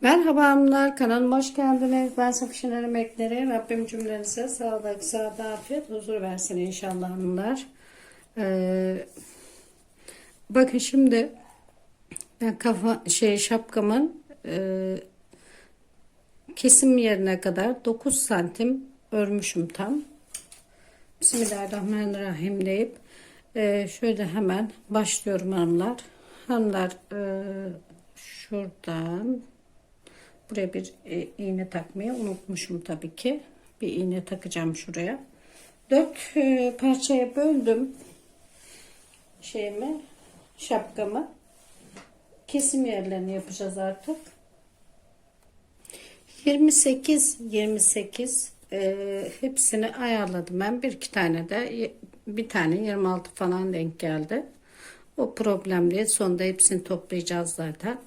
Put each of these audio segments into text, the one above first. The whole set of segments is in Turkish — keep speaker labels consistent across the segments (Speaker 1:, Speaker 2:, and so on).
Speaker 1: Merhaba hanımlar, kanalıma hoş geldiniz. Ben Safişener Emekleri. Rabbim cümlenize sağlık, sıhhat, afiyet, huzur versin inşallah hanımlar. Bakın şimdi ben şapkamın kesim yerine kadar 9 santim örmüşüm tam. Bismillahirrahmanirrahim deyip şöyle hemen başlıyorum hanımlar. Hanımlar şuradan buraya bir iğne takmayı unutmuşum tabii ki. Bir iğne takacağım şuraya. 4 parçaya böldüm şapkamı. Kesim yerlerini yapacağız artık. 28 hepsini ayarladım ben. Bir tane 26 falan denk geldi. O problem değil. Sonunda hepsini toplayacağız zaten.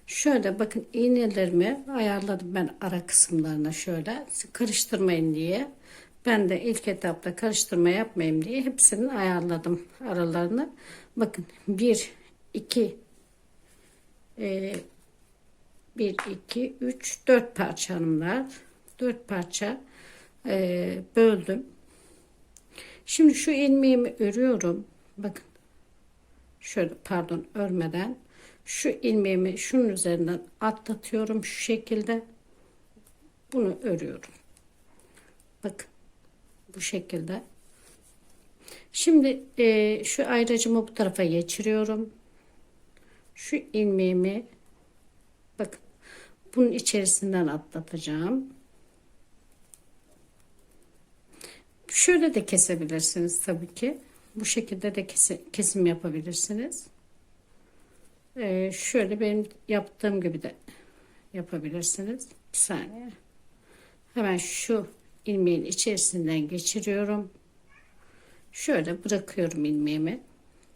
Speaker 1: Şöyle bakın, iğnelerimi ayarladım ben ara kısımlarına, şöyle karıştırmayın diye. Ben de ilk etapta karıştırma yapmayayım diye hepsini ayarladım aralarını. Bakın 1 2 1 2 3 4 parça hanımlar. 4 parça böldüm. Şimdi şu ilmeğimi örüyorum. Bakın şöyle, pardon, örmeden şu ilmeğimi şunun üzerinden atlatıyorum şu şekilde, bunu örüyorum. Bakın bu şekilde. Şimdi şu ayracımı bu tarafa geçiriyorum. Şu ilmeğimi bakın bunun içerisinden atlatacağım. Şöyle de kesebilirsiniz tabii ki. Bu şekilde de kesim yapabilirsiniz. Şöyle benim yaptığım gibi de yapabilirsiniz. Bir saniye. Hemen şu ilmeğin içerisinden geçiriyorum. Şöyle bırakıyorum ilmeğimi.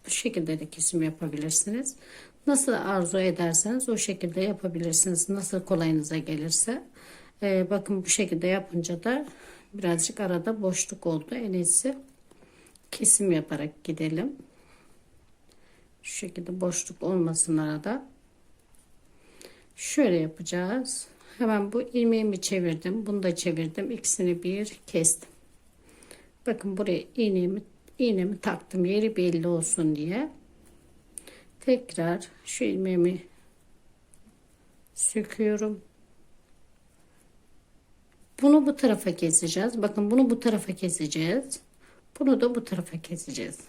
Speaker 1: Bu şekilde de kesim yapabilirsiniz. Nasıl arzu ederseniz o şekilde yapabilirsiniz. Nasıl kolayınıza gelirse. Bakın bu şekilde yapınca da birazcık arada boşluk oldu. En iyisi kesim yaparak gidelim. Şu şekilde boşluk olmasın arada. Şöyle yapacağız. Hemen bu ilmeğimi çevirdim. Bunu da çevirdim. İkisini bir kestim. Bakın buraya iğnemi taktım. Yeri belli olsun diye. Tekrar şu ilmeğimi söküyorum. Bunu bu tarafa keseceğiz. Bakın bunu bu tarafa keseceğiz. Bunu da bu tarafa keseceğiz.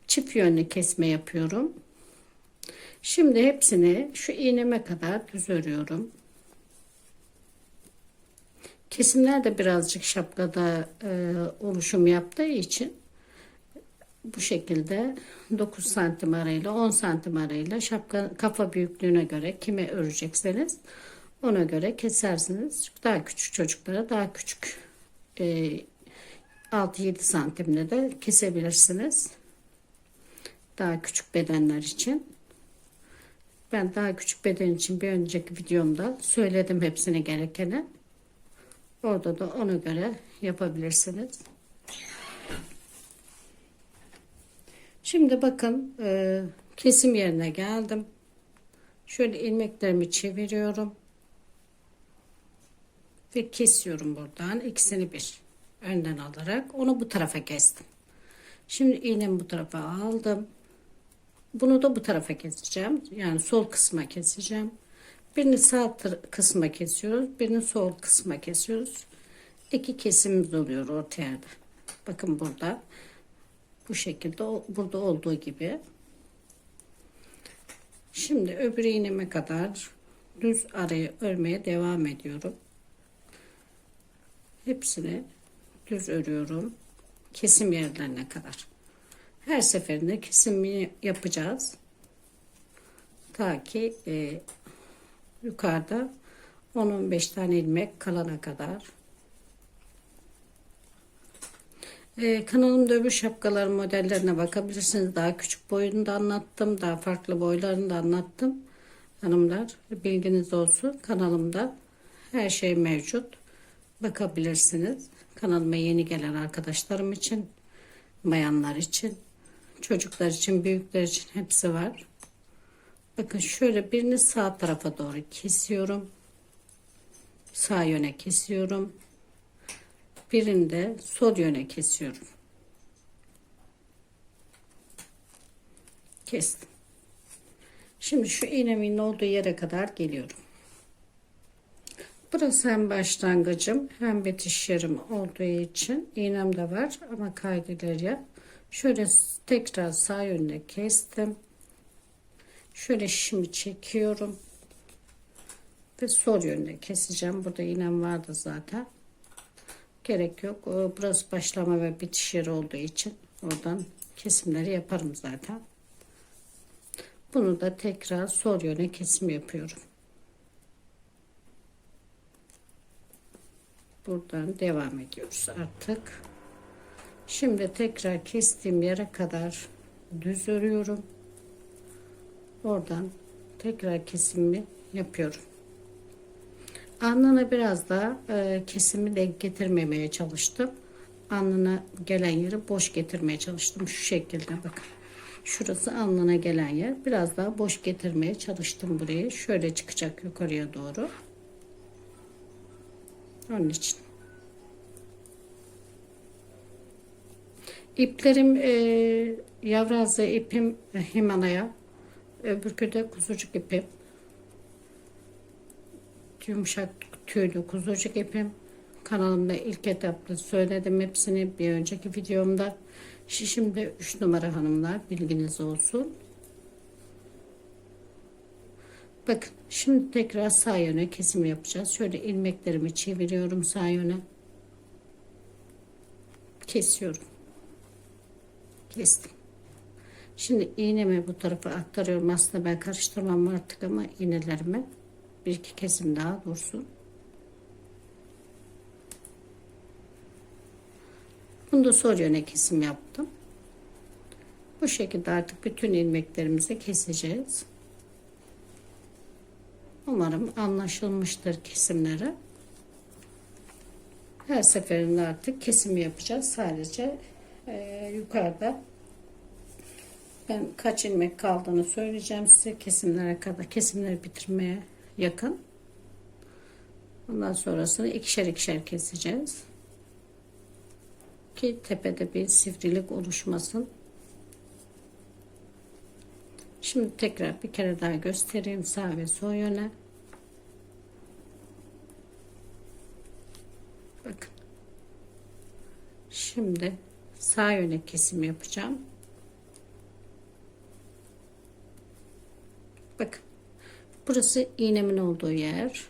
Speaker 1: Çift yönlü kesme yapıyorum. Şimdi hepsini şu iğneme kadar düz örüyorum. Kesimler de birazcık şapkada oluşum yaptığı için bu şekilde 9 santim arayla 10 santim arayla kafa büyüklüğüne göre kime örecekseniz ona göre kesersiniz. Daha küçük çocuklara daha küçük 6-7 santimle de kesebilirsiniz. Daha küçük bedenler için. Ben daha küçük beden için bir önceki videomda söyledim hepsine gerekeni. Orada da ona göre yapabilirsiniz. Şimdi bakın kesim yerine geldim. Şöyle ilmeklerimi çeviriyorum. Ve kesiyorum buradan. İkisini bir önden alarak onu bu tarafa kestim. Şimdi iğnemi bu tarafa aldım. Bunu da bu tarafa keseceğim. Yani sol kısma keseceğim. Birini sağ kısma kesiyoruz. Birini sol kısma kesiyoruz. İki kesimimiz oluyor ortaya da. Bakın burada. Bu şekilde burada olduğu gibi. Şimdi öbür iğneme kadar düz arayı örmeye devam ediyorum. Hepsini düz örüyorum. Kesim yerlerine kadar. Her seferinde kesimini yapacağız. Ta ki yukarıda 10-15 tane ilmek kalana kadar. Kanalımda öbür şapkalar modellerine bakabilirsiniz. Daha küçük boyunu da anlattım. Daha farklı boylarını da anlattım. Hanımlar, bilginiz olsun. Kanalımda her şey mevcut. Bakabilirsiniz. Kanalıma yeni gelen arkadaşlarım için, bayanlar için, çocuklar için, büyükler için hepsi var. Bakın şöyle birini sağ tarafa doğru kesiyorum. Sağ yöne kesiyorum. Birini de sol yöne kesiyorum. Kestim. Şimdi şu iğnemin olduğu yere kadar geliyorum. Burası hem başlangıcım hem bitiş yerim olduğu için iğnem de var ama kaydı ileriye. Şöyle tekrar sağ yönüne kestim. Şöyle şişimi çekiyorum. Ve sol yönüne keseceğim. Burada iğnem vardı zaten. Gerek yok. Burası başlama ve bitiş yeri olduğu için oradan kesimleri yaparım zaten. Bunu da tekrar sol yöne kesim yapıyorum. Buradan devam ediyoruz artık. Şimdi tekrar kestiğim yere kadar düz örüyorum. Oradan tekrar kesimimi yapıyorum. Alnına biraz da kesimi denk getirmemeye çalıştım. Alnına gelen yeri boş getirmeye çalıştım. Şu şekilde bakın. Şurası alnına gelen yer. Biraz daha boş getirmeye çalıştım burayı. Şöyle çıkacak yukarıya doğru. Onun için. İplerim yavrazlı ipim Himalaya. Öbürkü de kuzucuk ipim. Yumuşak tüylü kuzucuk ipim. Kanalımda ilk etapta söyledim hepsini bir önceki videomda. Şişimde 3 numara hanımlar, bilginiz olsun. Bakın şimdi tekrar sağ yöne kesim yapacağız. Şöyle ilmeklerimi çeviriyorum sağ yöne. Kesiyorum. Kestim. Şimdi iğnemi bu tarafa aktarıyorum. Aslında ben karıştırmam artık ama iğnelerimi bir iki kesim daha dursun. Bunu da sol yöne kesim yaptım. Bu şekilde artık bütün ilmeklerimizi keseceğiz. Umarım anlaşılmıştır kesimleri. Her seferinde artık kesimi yapacağız. Sadece yukarıda ben kaç ilmek kaldığını söyleyeceğim size, kesimlere kadar, kesimleri bitirmeye yakın. Ondan sonrasını ikişer ikişer keseceğiz ki tepede bir sivrilik oluşmasın. Şimdi tekrar bir kere daha göstereyim sağ ve sol yöne. Bakın. Şimdi sağ yöne kesim yapacağım. Bakın. Burası iğnemin olduğu yer.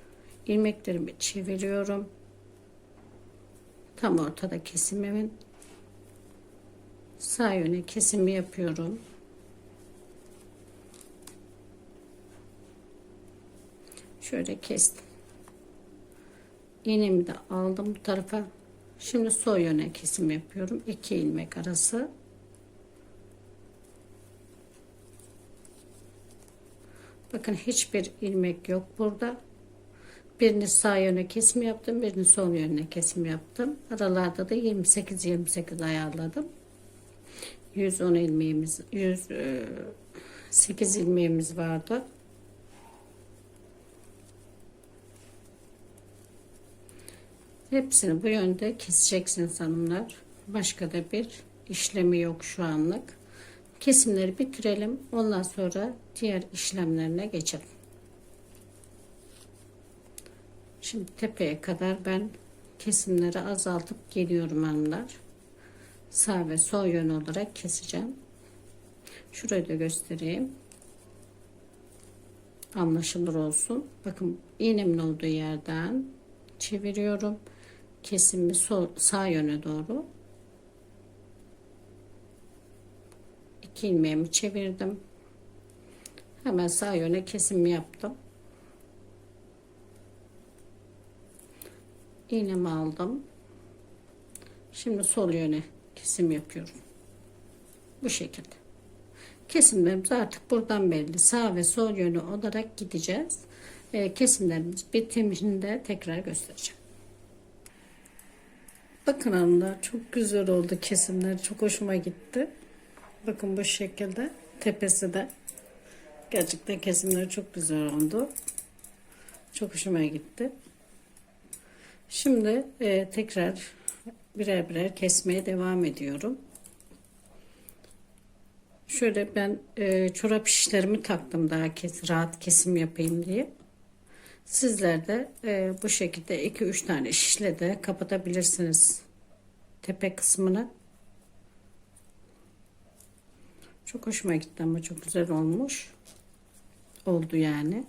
Speaker 1: İlmeklerimi çeviriyorum. Tam ortada kesimimin. Sağ yöne kesimi yapıyorum. Şöyle kestim. İğnemi de aldım bu tarafa. Şimdi sol yöne kesim yapıyorum. 2 ilmek arası. Bakın hiçbir ilmek yok burada. Birini sağ yöne kesim yaptım. Birini sol yöne kesim yaptım. Aralarda da 28 ayarladım. 110 ilmeğimiz, 108 ilmeğimiz vardı. Hepsini bu yönde keseceksiniz hanımlar. Başka da bir işlemi yok şu anlık. Kesimleri bitirelim. Ondan sonra diğer işlemlerine geçelim. Şimdi tepeye kadar ben kesimleri azaltıp geliyorum hanımlar. Sağ ve sol yön olarak keseceğim. Şurayı da göstereyim. Anlaşılır olsun. Bakın iğnemin olduğu yerden çeviriyorum. Kesimi sağ yöne doğru. 2 ilmeğimi çevirdim. Hemen sağ yöne kesim yaptım. İğnemi aldım. Şimdi sol yöne kesim yapıyorum. Bu şekilde. Kesimlerimiz artık buradan belli. Sağ ve sol yönü olarak gideceğiz. Kesimlerimiz bitiminde tekrar göstereceğim. Bakın hanımlar, çok güzel oldu kesimler. Çok hoşuma gitti. Bakın bu şekilde. Tepesi de Gerçekten kesimler çok güzel oldu. Çok hoşuma gitti. Şimdi tekrar birer birer kesmeye devam ediyorum. Şöyle ben çorap şişlerimi taktım daha rahat kesim yapayım diye. Sizler de bu şekilde 2-3 tane şişle de kapatabilirsiniz tepe kısmını. Çok hoşuma gitti ama çok güzel olmuş. Oldu yani.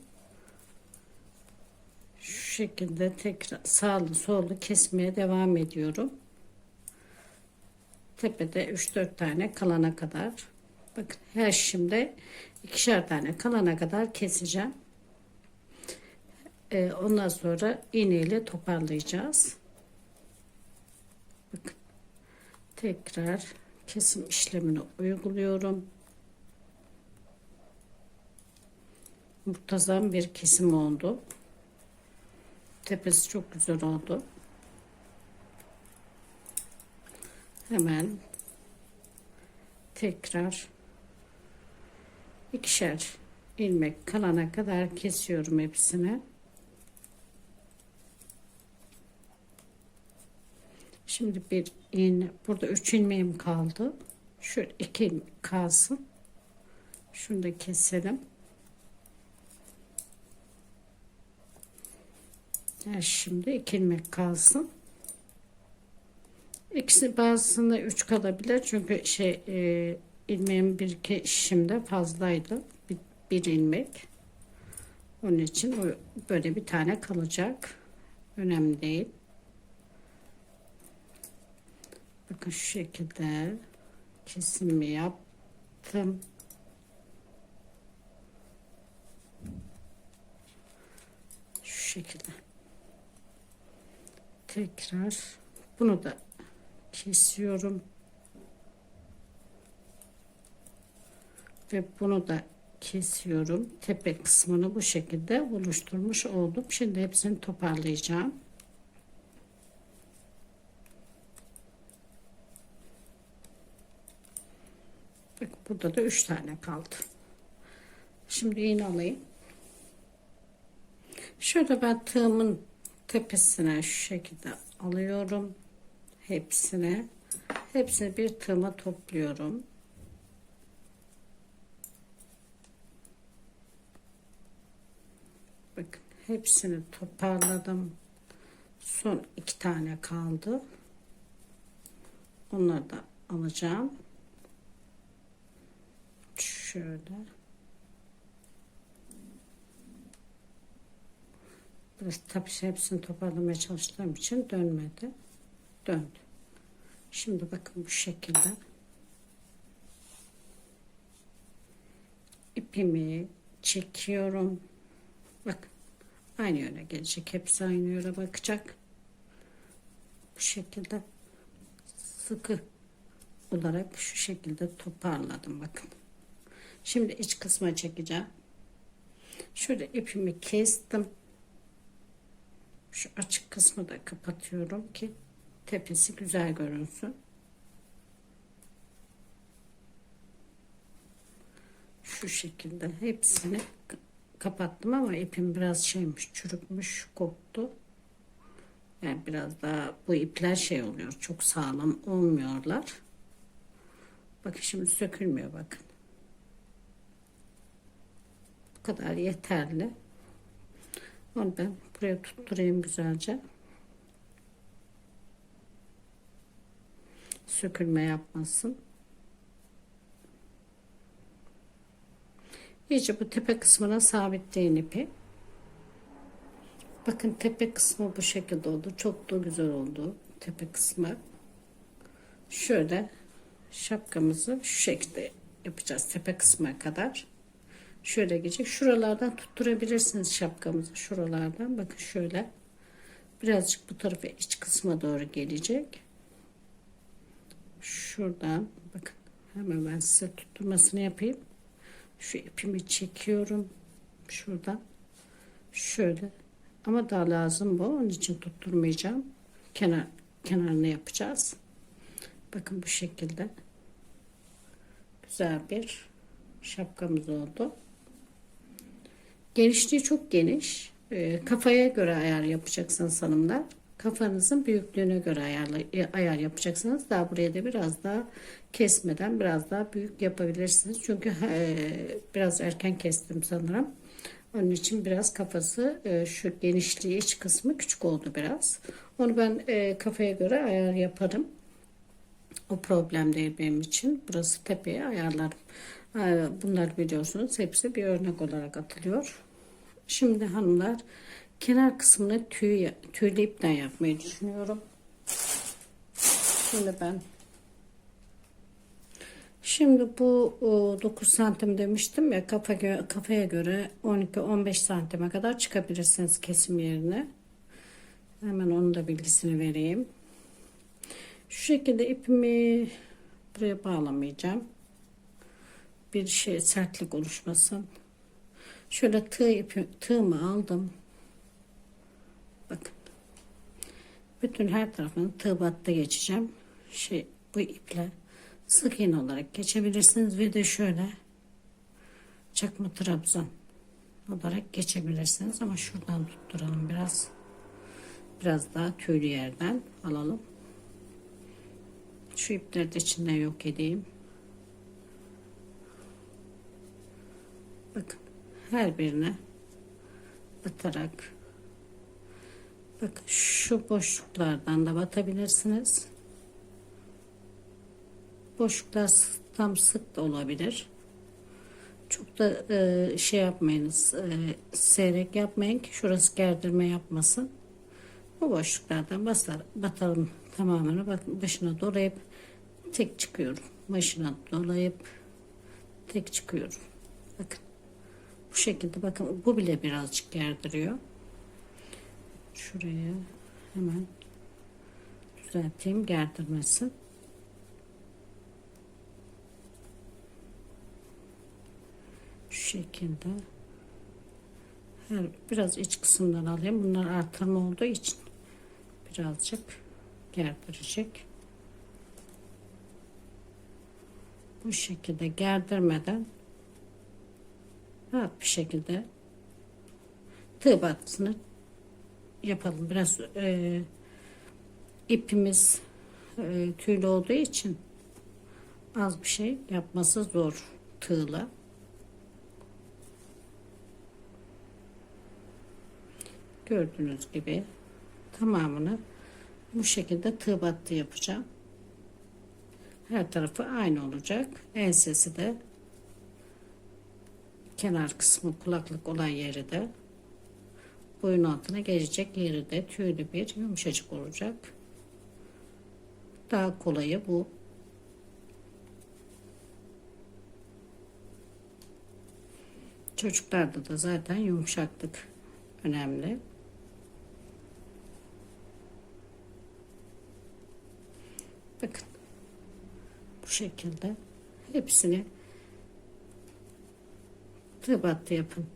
Speaker 1: Şu şekilde tekrar sağlı sollu kesmeye devam ediyorum. Tepede 3-4 tane kalana kadar. Bakın her şimdi ikişer tane kalana kadar keseceğim. Ondan sonra iğneyle toparlayacağız. Bakın tekrar kesim işlemini uyguluyorum. Muntazam bir kesim oldu. Tepesi çok güzel oldu. Hemen tekrar ikişer ilmek kalana kadar kesiyorum hepsini. Şimdi bir iğne, burada 3 ilmeğim kaldı. Şöyle 2 ilmek kalsın. Şunu da keselim. Şimdi 2 ilmek kalsın. İkisi bazısında 3 kalabilir çünkü ilmeğim bir iki şişimde fazlaydı. Bir ilmek. Onun için böyle bir tane kalacak. Önemli değil. Bakın şu şekilde kesimi yaptım. Şu şekilde. Tekrar bunu da kesiyorum. Ve bunu da kesiyorum. Tepe kısmını bu şekilde oluşturmuş oldum. Şimdi hepsini toparlayacağım. Bak burada da 3 tane kaldı. Şimdi iğne alayım. Şöyle ben tığımın tepesine şu şekilde alıyorum. Hepsini bir tığıma topluyorum. Bakın hepsini toparladım. Son 2 tane kaldı. Onları da alacağım. Şöyle. Biraz tabii hepsini toparlamaya çalıştığım için dönmedi. Döndü. Şimdi bakın bu şekilde ipimi çekiyorum. Bak aynı yöne gelecek. Hepsi aynı yöne bakacak. Bu şekilde sıkı olarak şu şekilde toparladım. Bakın. Şimdi iç kısma çekeceğim. Şöyle ipimi kestim. Şu açık kısmı da kapatıyorum ki tepesi güzel görünsün. Şu şekilde hepsini kapattım ama ipim biraz şeymiş, çürükmüş, koptu. Yani biraz daha bu ipler oluyor, çok sağlam olmuyorlar. Bakın şimdi sökülmüyor, bakın. Bu kadar yeterli. Onu ben buraya tutturayım güzelce. Sökülme yapmasın. İyice bu tepe kısmına sabitleyin ipi. Bakın tepe kısmı bu şekilde oldu. Çok da güzel oldu tepe kısmı. Şöyle şapkamızı şu şekilde yapacağız tepe kısmına kadar. Şöyle gelecek. Şuralardan tutturabilirsiniz şapkamızı. Şuralardan. Bakın şöyle. Birazcık bu tarafa iç kısma doğru gelecek. Şuradan bakın. Hemen ben size tutturmasını yapayım. Şu ipimi çekiyorum. Şuradan. Şöyle. Ama daha lazım bu. Onun için tutturmayacağım. Kenarını yapacağız. Bakın bu şekilde. Güzel bir şapkamız oldu. Genişliği çok geniş. Kafaya göre ayar yapacaksınız hanımlar. Kafanızın büyüklüğüne göre ayar yapacaksınız. Daha buraya da biraz daha kesmeden biraz daha büyük yapabilirsiniz. Çünkü biraz erken kestim sanırım. Onun için biraz kafası şu genişliği iç kısmı küçük oldu biraz. Onu ben kafaya göre ayar yaparım. O problem değil benim için. Burası tepeye ayarlarım. Bunlar biliyorsunuz hepsi bir örnek olarak atılıyor. Şimdi hanımlar kenar kısmını tüylü ipten yapmayı düşünüyorum. Şimdi bu 9 santim demiştim ya, kafaya göre 12-15 santime kadar çıkabilirsiniz kesim yerine. Hemen onun da bilgisini vereyim. Şu şekilde ipimi buraya bağlamayacağım. Bir şey sertlik oluşmasın. Şöyle tığımı aldım. Bakın. Bütün her tarafını tığ battı geçeceğim. Bu iple sık iğne olarak geçebilirsiniz ve de şöyle çakma trabzan olarak geçebilirsiniz ama şuradan tutturalım biraz daha tüylü yerden alalım. Şu ipleri de içinden yok edeyim. Bakın her birine batarak, bakın şu boşluklardan da batabilirsiniz. Boşluklar tam sık da olabilir. Çok da şey yapmayınız, seyrek yapmayın ki şurası gerdirme yapmasın. Bu boşluklardan batalım tamamını. Bakın başına dolayıp tek çıkıyorum. Başına dolayıp tek çıkıyorum. Bakın bu şekilde, bakın bu bile birazcık gerdiriyor. Şuraya hemen düzelteyim, gerdirmesin. Şu şekilde biraz iç kısımdan alayım. Bunlar artırma olduğu için birazcık gerdirecek. Bu şekilde gerdirmeden rahat bir şekilde tığ battısını yapalım. Biraz ipimiz tüylü olduğu için az bir şey yapması zor tığla. Gördüğünüz gibi tamamını bu şekilde tığ battı yapacağım. Her tarafı aynı olacak. Ensesi de, kenar kısmı, kulaklık olan yeri de, boyun altına gelecek yeri de tüylü bir yumuşacık olacak. Daha kolayı bu. Çocuklarda da zaten yumuşaklık önemli. Bakın bu şekilde hepsini tığ battı yapın.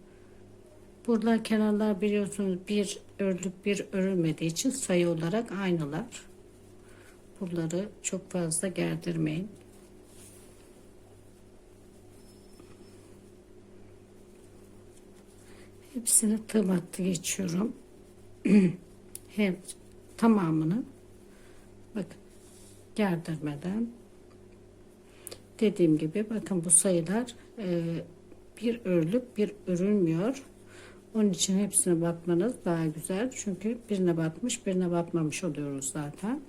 Speaker 1: Buralar, kenarlar biliyorsunuz bir örülüp bir örülmediği için sayı olarak aynılar. Buraları çok fazla gerdirmeyin. Hepsini tığ battı geçiyorum. Hem tamamını bakın gerdirmeden, dediğim gibi bakın bu sayılar bir örülüp bir örülmüyor. Onun için hepsine batmanız daha güzel. Çünkü birine batmış birine batmamış oluyoruz zaten.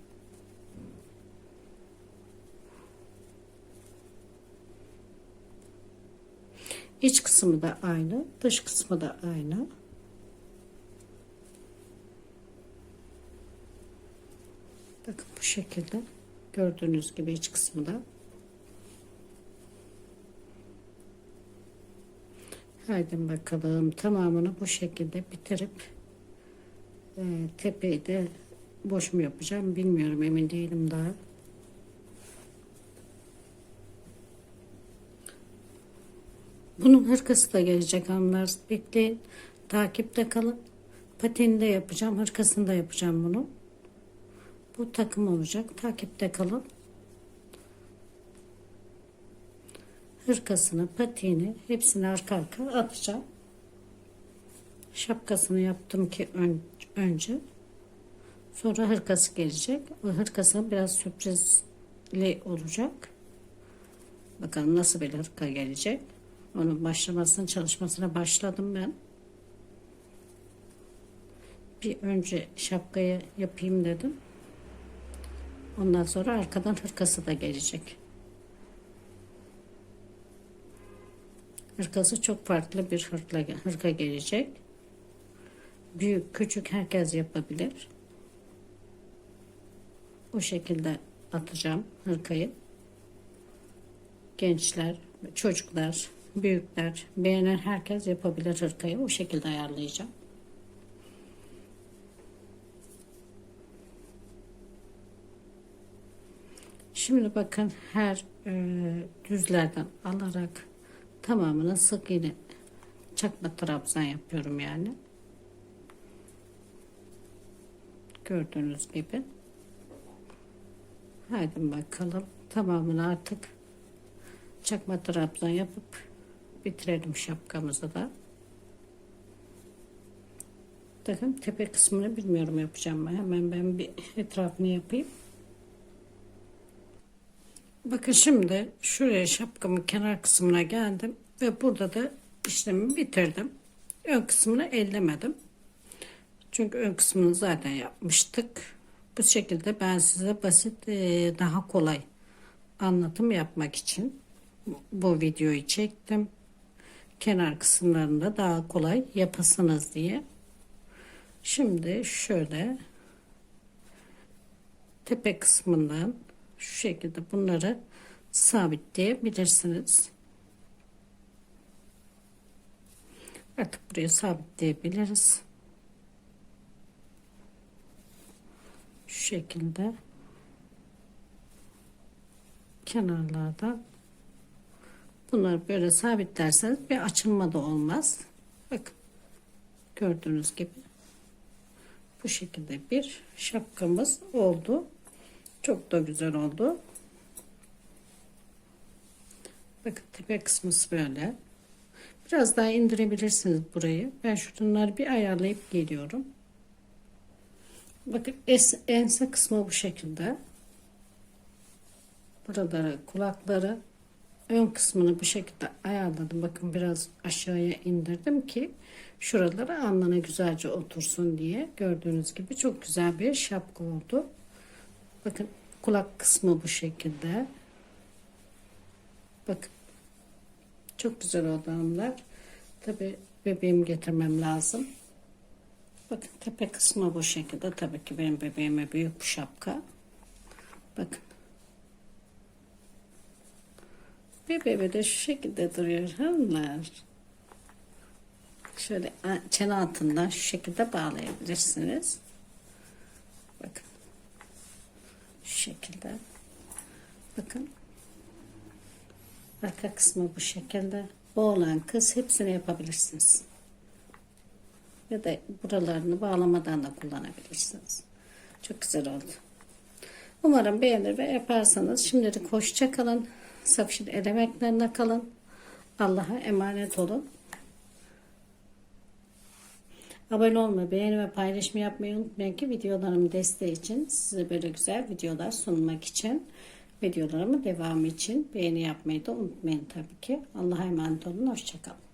Speaker 1: İç kısmı da aynı, dış kısmı da aynı. Bakın bu şekilde gördüğünüz gibi iç kısmı da. Haydi bakalım tamamını bu şekilde bitirip tepeyi de boş mu yapacağım bilmiyorum, emin değilim daha. Bunun hırkası da gelecek hanımlar, bekleyin, takipte kalın. Pateni de yapacağım, hırkasını da yapacağım bunu. Bu takım olacak, takipte kalın. Hırkasını, patiğini hepsini arka arka atacağım. şapkasını yaptım ki önce. Sonra hırkası gelecek. O hırkası biraz sürprizli olacak. Bakalım nasıl bir hırka gelecek. Onun çalışmasına başladım ben. Bir önce şapkayı yapayım dedim. Ondan sonra arkadan hırkası da gelecek. Hırkası çok farklı bir hırka gelecek. Büyük, küçük herkes yapabilir. O şekilde atacağım hırkayı. Gençler, çocuklar, büyükler, beğenen herkes yapabilir hırkayı. O şekilde ayarlayacağım. Şimdi bakın her düzlerden alarak tamamını sık iğne çakma trabzan yapıyorum yani. Gördüğünüz gibi. Haydi bakalım. Tamamını artık çakma trabzan yapıp bitirelim şapkamızı da. Bakın tepe kısmını bilmiyorum yapacağım mı? Hemen ben bir etrafını yapayım. Bakın şimdi şuraya şapkamın kenar kısmına geldim ve burada da işlemi bitirdim. Ön kısmını ellemedim. Çünkü ön kısmını zaten yapmıştık. Bu şekilde ben size basit daha kolay anlatım yapmak için bu videoyu çektim. Kenar kısımlarında daha kolay yapasınız diye. Şimdi şöyle tepe kısmından şu şekilde bunları sabitleyebilirsiniz. Artık buraya sabitleyebiliriz. Şu şekilde kenarlardan bunları böyle sabitlerseniz bir açılma da olmaz. Bakın gördüğünüz gibi bu şekilde bir şapkamız oldu. Çok da güzel oldu. Bakın tepe kısmı böyle. Biraz daha indirebilirsiniz burayı. Ben şunları bir ayarlayıp geliyorum. Bakın ense kısmı bu şekilde. Buraları, kulakları, ön kısmını bu şekilde ayarladım. Bakın biraz aşağıya indirdim ki şuraları alnına güzelce otursun diye. Gördüğünüz gibi çok güzel bir şapka oldu. Bakın kulak kısmı bu şekilde. Bakın çok güzel oldu hanımlar. Tabi bebeğimi getirmem lazım. Bakın tepe kısmı bu şekilde. Tabii ki benim bebeğime büyük bir şapka. Bakın. Bebeğime de şu şekilde duruyor hanımlar. Şöyle çene altından şu şekilde bağlayabilirsiniz. Bakın. Şu şekilde. Bakın. Arka kısmı bu şekilde. Oğlan kız hepsini yapabilirsiniz. Ya da buralarını bağlamadan da kullanabilirsiniz. Çok güzel oldu. Umarım beğenir ve yaparsanız. Şimdilik hoşça kalın. Safşin el emeklerine kalın. Allah'a emanet olun. Abone olmayı, beğeni ve paylaşımı yapmayı unutmayın ki videolarımın desteği için, size böyle güzel videolar sunmak için, videolarımın devamı için beğeni yapmayı da unutmayın tabii ki. Allah'a emanet olun. Hoşça kalın.